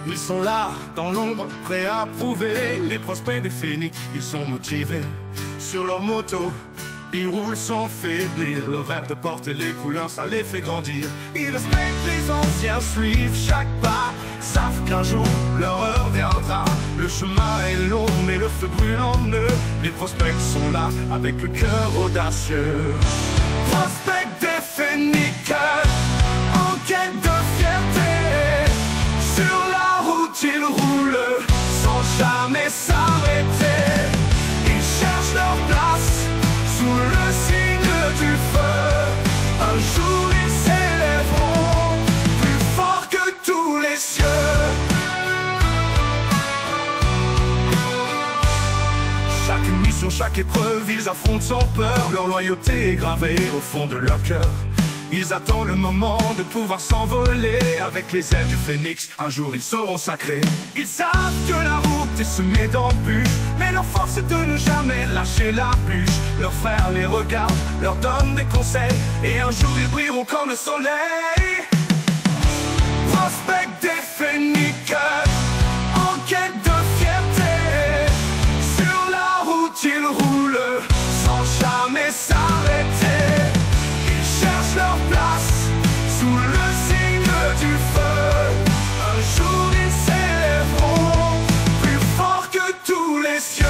Ils sont là, dans l'ombre, prêts à prouver. Les prospects des phénix, ils sont motivés. Sur leur moto, ils roulent sans faiblir. Le rêve de porter les couleurs, ça les fait grandir. Ils respectent les anciens, suivent chaque pas. Savent qu'un jour, leur heure viendra. Le chemin est long, mais le feu brûle en eux. Les prospects sont là, avec le cœur audacieux. Prospects des phénix, en quête de fierté. Sur la route, ils roulent, sans jamais s'arrêter. Ils cherchent leur place, sous le signe du feu. Un jour ils s'élèveront, plus fort que tous les cieux. Chaque mission, chaque épreuve, ils affrontent sans peur. Leur loyauté est gravée au fond de leur cœur. Ils attendent le moment de pouvoir s'envoler. Avec les ailes du phénix, un jour ils seront sacrés. Ils savent que la route est semée d'embûches, mais leur force est de ne jamais lâcher la bûche. Leurs frères les regardent, leur donnent des conseils, et un jour ils brilleront comme le soleil. Prospects des phénix, en quête de fierté. Sur la route ils roulent, sans jamais s'arrêter. Leur place, sous le signe du feu. Un jour ils s'élèveront, plus fort que tous les cieux.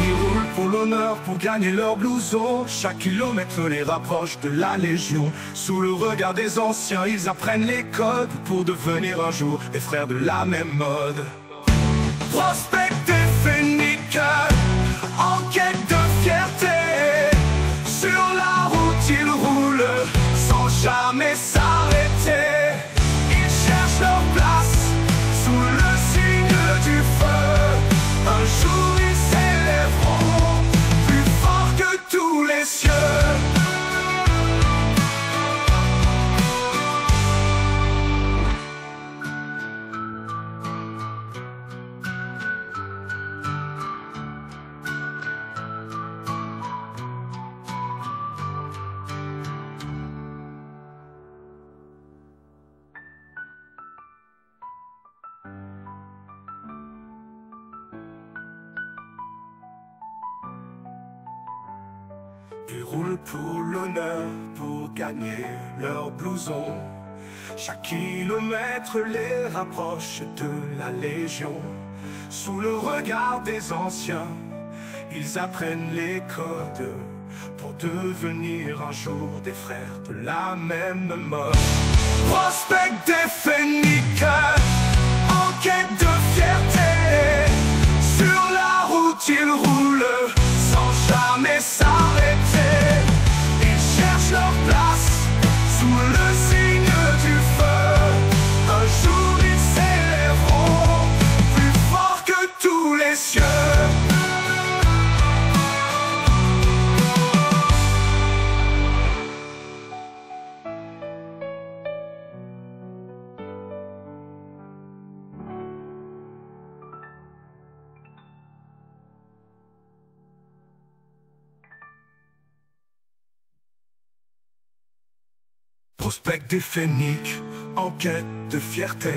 Ils roulent pour l'honneur, pour gagner leur blouson. Chaque kilomètre les rapproche de la Légion. Sous le regard des anciens, ils apprennent les codes pour devenir un jour des frères de la même mode. Prospects des phénix, en quête de fierté. Sur la route ils roulent, sans jamais s'arrêter. Ils cherchent leur place, sous le signe du feu. Un jour ils s'élèveront, plus fort que tous les cieux. Ils roulent pour l'honneur, pour gagner leur blouson. Chaque kilomètre les rapproche de la Légion. Sous le regard des anciens, ils apprennent les codes pour devenir un jour des frères de la même mode. Prospects des phénix, en quête de fierté. Sur la route ils roulent, sans jamais s'arrêter. Ils cherchent leur place, sous le signe du feu. Un jour ils s'élèveront, plus fort que tous les cieux. Prospects des phénix, en quête de fierté.